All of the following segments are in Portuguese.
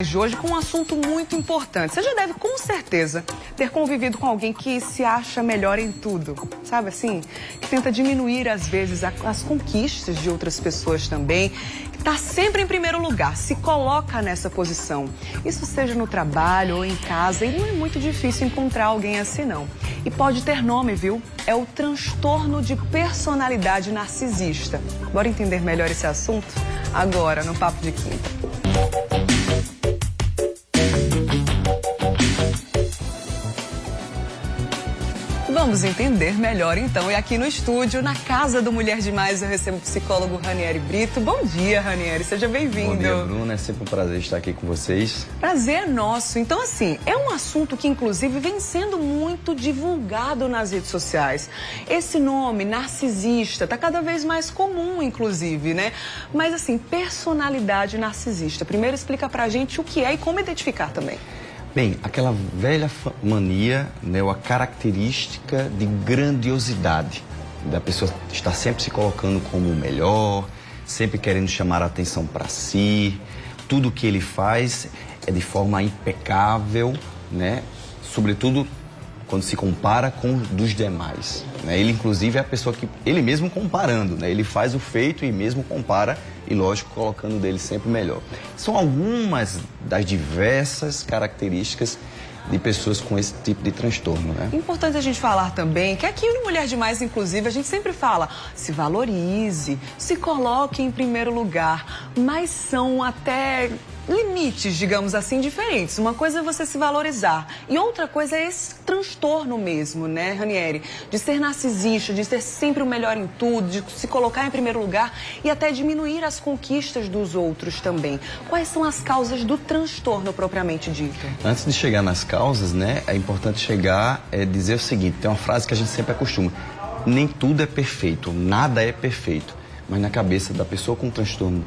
De hoje com um assunto muito importante. Você já deve, com certeza, ter convivido com alguém que se acha melhor em tudo, sabe assim? Que tenta diminuir, às vezes, as conquistas de outras pessoas também, que está sempre em primeiro lugar, se coloca nessa posição. Isso seja no trabalho ou em casa, e não é muito difícil encontrar alguém assim, não. E pode ter nome, viu? É o transtorno de personalidade narcisista. Bora entender melhor esse assunto? Agora, no Papo de Quinta. Vamos entender melhor, então. E aqui no estúdio, na Casa do Mulher Demais, eu recebo o psicólogo Ranieri Brito. Bom dia, Ranieri. Seja bem-vindo. Bom dia, Bruna. É sempre um prazer estar aqui com vocês. Prazer é nosso. Então, assim, é um assunto que, inclusive, vem sendo muito divulgado nas redes sociais. Esse nome, narcisista, está cada vez mais comum, inclusive, né? Mas, assim, personalidade narcisista. Primeiro, explica pra gente o que é e como identificar também. Bem, aquela velha mania, né, ou a característica de grandiosidade, da pessoa estar sempre se colocando como o melhor, sempre querendo chamar a atenção para si. Tudo que ele faz é de forma impecável, né? Sobretudo quando se compara com dos demais, né? Ele, inclusive, é a pessoa que, ele mesmo comparando, né? Ele faz o feito e mesmo compara e, lógico, colocando dele sempre melhor. São algumas das diversas características de pessoas com esse tipo de transtorno, né? Importante a gente falar também que aqui no Mulher Demais, inclusive, a gente sempre fala, se valorize, se coloque em primeiro lugar, mas são até limites, digamos assim, diferentes. Uma coisa é você se valorizar e outra coisa é esse transtorno mesmo, né, Ranieri? De ser narcisista, de ser sempre o melhor em tudo, de se colocar em primeiro lugar e até diminuir as conquistas dos outros também. Quais são as causas do transtorno propriamente dito? Antes de chegar nas causas, né, é importante dizer o seguinte, tem uma frase que a gente sempre acostuma, nem tudo é perfeito, nada é perfeito, mas na cabeça da pessoa com transtorno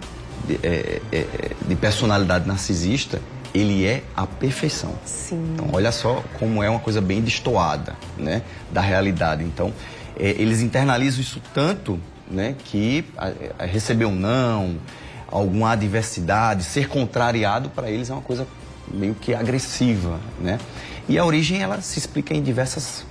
de personalidade narcisista, ele é a perfeição. Sim. Então, olha só como é uma coisa bem destoada, né, da realidade. Então, eles internalizam isso tanto, né, que receber um não, alguma adversidade, ser contrariado, para eles é uma coisa meio que agressiva, né? E a origem, ela se explica em diversas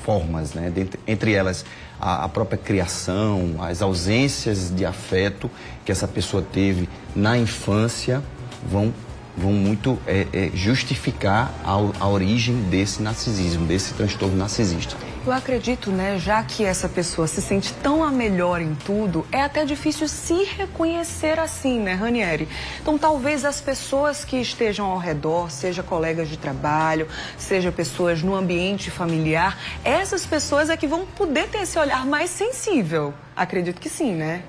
formas, né? Entre elas, a própria criação, as ausências de afeto que essa pessoa teve na infância vão muito justificar a origem desse narcisismo, desse transtorno narcisista. Eu acredito, né, já que essa pessoa se sente tão a melhor em tudo, é até difícil se reconhecer assim, né, Ranieri? Então, talvez as pessoas que estejam ao redor, seja colegas de trabalho, seja pessoas no ambiente familiar, essas pessoas é que vão poder ter esse olhar mais sensível. Acredito que sim, né?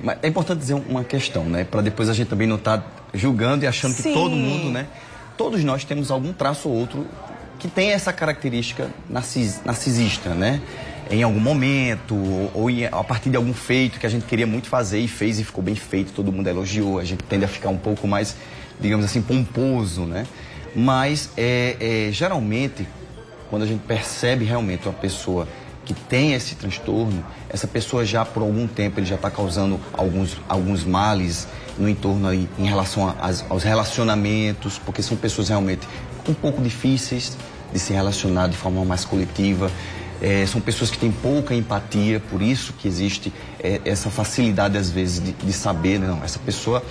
Mas é importante dizer uma questão, né, para depois a gente também não estar julgando e achando que todo mundo, né? Todos nós temos algum traço ou outro que tem essa característica narcisista, né? Em algum momento, ou a partir de algum feito que a gente queria muito fazer e fez e ficou bem feito, todo mundo elogiou, a gente tende a ficar um pouco mais, digamos assim, pomposo, né? Mas, geralmente, quando a gente percebe realmente uma pessoa que tem esse transtorno, essa pessoa já por algum tempo ele já está causando alguns males no entorno aí, em relação aos relacionamentos, porque são pessoas realmente um pouco difíceis de se relacionar de forma mais coletiva. São pessoas que têm pouca empatia, por isso que existe essa facilidade, às vezes, de saber, não, essa pessoa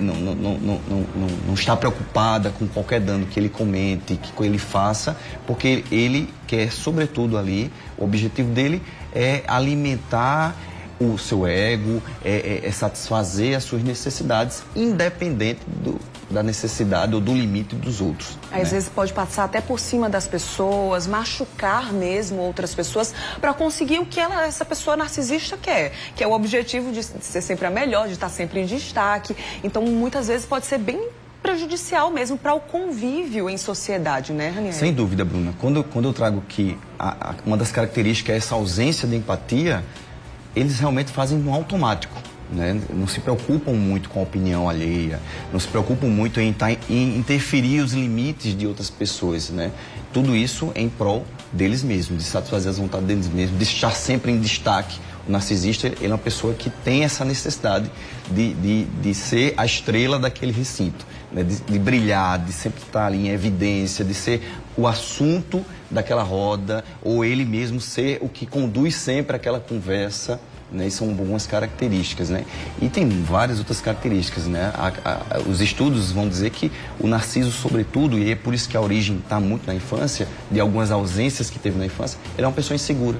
não está preocupada com qualquer dano que ele comente, que ele faça, porque ele quer, sobretudo ali, o objetivo dele é alimentar o seu ego, satisfazer as suas necessidades, independente da necessidade ou do limite dos outros. Às vezes pode passar até por cima das pessoas, machucar mesmo outras pessoas para conseguir o que essa pessoa narcisista quer, que é o objetivo de ser sempre a melhor, de estar sempre em destaque. Então, muitas vezes pode ser bem prejudicial mesmo para o convívio em sociedade, né, Ranieri? Sem dúvida, Bruna. Quando eu trago que uma das características é essa ausência de empatia, eles realmente fazem no automático, né? Não se preocupam muito com a opinião alheia, não se preocupam muito em interferir os limites de outras pessoas, né? Tudo isso em prol deles mesmos, de satisfazer as vontades deles mesmos, de estar sempre em destaque. O narcisista, ele é uma pessoa que tem essa necessidade de ser a estrela daquele recinto. né, de brilhar, de sempre estar ali em evidência, de ser o assunto daquela roda, ou ele mesmo ser o que conduz sempre aquela conversa, né? E são algumas características, né? E tem várias outras características, né? Os estudos vão dizer que o narciso, sobretudo, e é por isso que a origem está muito na infância, de algumas ausências que teve na infância, ele é uma pessoa insegura.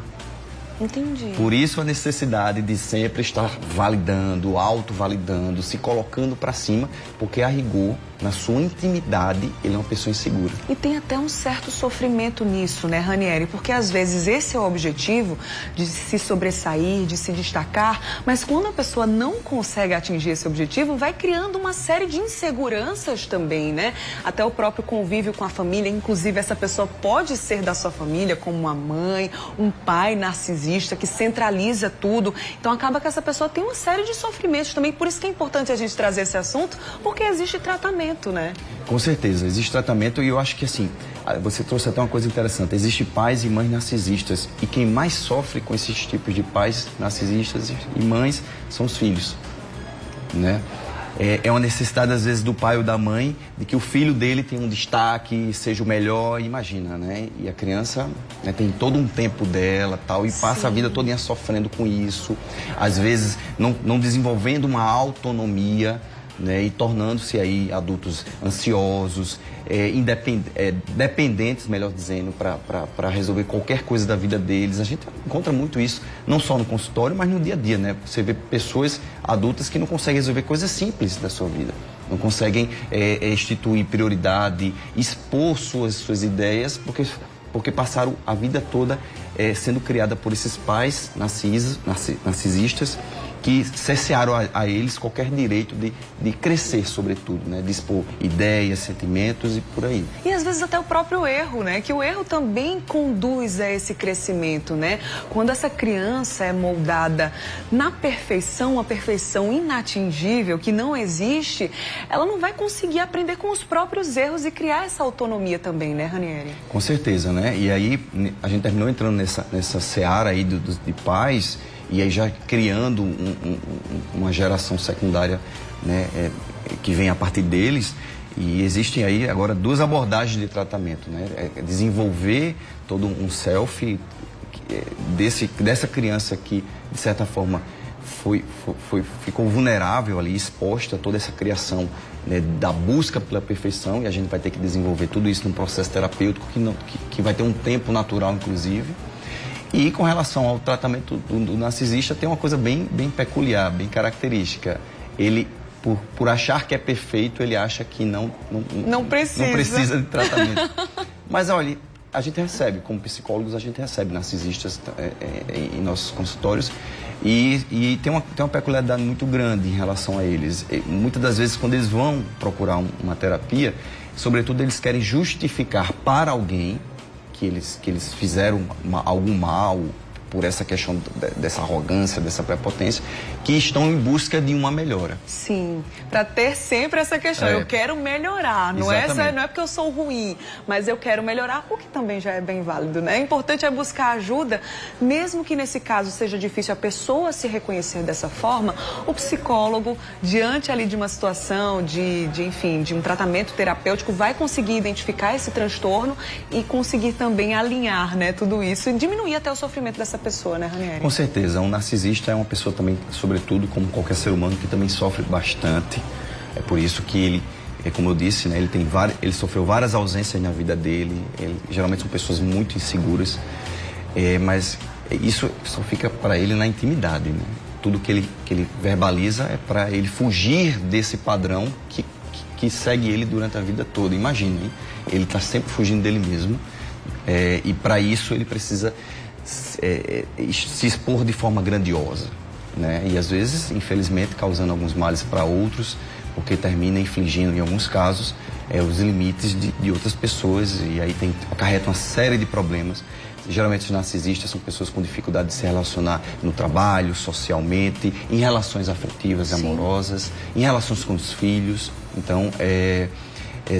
Entendi. Por isso a necessidade de sempre estar validando, autovalidando, se colocando para cima, porque a rigor, na sua intimidade, ele é uma pessoa insegura. E tem até um certo sofrimento nisso, né, Ranieri? Porque às vezes esse é o objetivo de se sobressair, de se destacar, mas quando a pessoa não consegue atingir esse objetivo, vai criando uma série de inseguranças também, né? Até o próprio convívio com a família, inclusive essa pessoa pode ser da sua família, como uma mãe, um pai narcisista, que centraliza tudo. Então acaba que essa pessoa tem uma série de sofrimentos também. Por isso que é importante a gente trazer esse assunto, porque existe tratamento, né? Com certeza, existe tratamento e eu acho que assim, você trouxe até uma coisa interessante, existe pais e mães narcisistas e quem mais sofre com esses tipos de pais narcisistas e mães são os filhos, né? É uma necessidade, às vezes, do pai ou da mãe de que o filho dele tenha um destaque, seja o melhor, imagina, né? E a criança, né, tem todo um tempo dela tal, e passa a vida toda sofrendo com isso, às vezes não desenvolvendo uma autonomia, né, e tornando-se aí adultos ansiosos, dependentes, melhor dizendo, para resolver qualquer coisa da vida deles. A gente encontra muito isso, não só no consultório, mas no dia a dia, né? Você vê pessoas adultas que não conseguem resolver coisas simples da sua vida, não conseguem instituir prioridade, expor suas ideias, porque passaram a vida toda sendo criada por esses pais narcisistas, que cercearam a eles qualquer direito de crescer, sobretudo, né? De expor ideias, sentimentos e por aí. E às vezes até o próprio erro, né? Que o erro também conduz a esse crescimento, né? Quando essa criança é moldada na perfeição, a perfeição inatingível, que não existe, ela não vai conseguir aprender com os próprios erros e criar essa autonomia também, né, Ranieri? Com certeza, né? E aí a gente terminou entrando nessa seara aí de pais, e aí já criando uma geração secundária, né, que vem a partir deles. E existem aí agora duas abordagens de tratamento, né? Desenvolver todo um self dessa criança que, de certa forma, ficou vulnerável ali, exposta a toda essa criação, né, da busca pela perfeição, e a gente vai ter que desenvolver tudo isso num processo terapêutico que vai ter um tempo natural, inclusive. E com relação ao tratamento do narcisista, tem uma coisa bem peculiar, bem característica. Ele, por achar que é perfeito, ele acha que não precisa de tratamento. Mas olha, a gente recebe, como psicólogos, a gente recebe narcisistas em nossos consultórios e tem uma peculiaridade muito grande em relação a eles. Muitas das vezes, quando eles vão procurar uma terapia, sobretudo eles querem justificar para alguém que eles fizeram algum mal por essa questão dessa arrogância, dessa prepotência, que estão em busca de uma melhora. Sim, para ter sempre essa questão, eu quero melhorar, não é porque eu sou ruim, mas eu quero melhorar, o que também já é bem válido, né? O importante é buscar ajuda, mesmo que nesse caso seja difícil a pessoa se reconhecer dessa forma, o psicólogo, diante ali de uma situação, enfim, de um tratamento terapêutico, vai conseguir identificar esse transtorno e conseguir também alinhar, né, tudo isso e diminuir até o sofrimento dessa pessoa, né, Ranieri? Com certeza. Um narcisista é uma pessoa também, sobretudo, como qualquer ser humano, que também sofre bastante. É por isso que ele, como eu disse, né, ele sofreu várias ausências na vida dele. Geralmente são pessoas muito inseguras, mas isso só fica para ele na intimidade, né? Tudo que ele verbaliza é para ele fugir desse padrão que segue ele durante a vida toda. Imagina, hein? Ele está sempre fugindo dele mesmo, e para isso ele precisa se expor de forma grandiosa, né? E às vezes, infelizmente, causando alguns males para outros, porque termina infligindo, em alguns casos, os limites de outras pessoas, e aí acarreta uma série de problemas. Geralmente os narcisistas são pessoas com dificuldade de se relacionar no trabalho, socialmente, em relações afetivas e amorosas, em relações com os filhos. Então,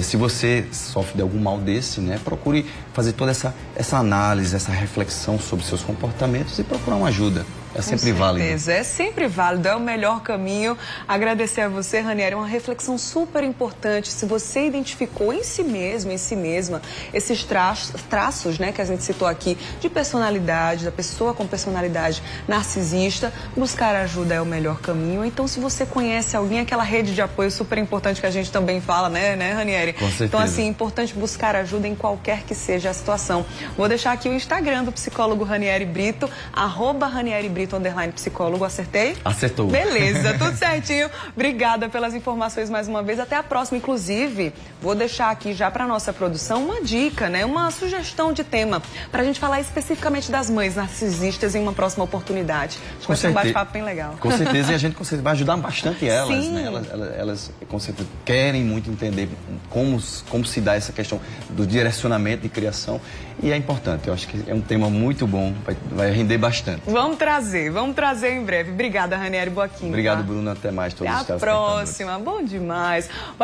se você sofre de algum mal desse, né, procure fazer toda essa análise, essa reflexão sobre seus comportamentos e procurar uma ajuda. É sempre válido. É sempre válido, é o melhor caminho. Agradecer a você, Ranieri, uma reflexão super importante. Se você identificou em si mesmo, em si mesma, esses traços, né, que a gente citou aqui, de personalidade, da pessoa com personalidade narcisista, buscar ajuda é o melhor caminho. Então, se você conhece alguém, aquela rede de apoio super importante que a gente também fala, né, Ranieri? Com certeza. Então, assim, é importante buscar ajuda em qualquer que seja a situação. Vou deixar aqui o Instagram do psicólogo Ranieri Brito, @Ranieri Brito _psicólogo, acertei? Acertou. Beleza, tudo certinho. Obrigada pelas informações mais uma vez. Até a próxima. Inclusive, vou deixar aqui já para nossa produção uma dica, né? Uma sugestão de tema para a gente falar especificamente das mães narcisistas em uma próxima oportunidade. Acho que vai ser um bate-papo bem legal. Com certeza, e a gente com certeza vai ajudar bastante elas, Sim. né? Elas com certeza querem muito entender como se dá essa questão do direcionamento de criação. E é importante, eu acho que é um tema muito bom, vai render bastante. Vamos trazer em breve. Obrigada, Ranieri Boaquim. Obrigado, tá? Bruno. Até mais. Até a próxima. Bom demais.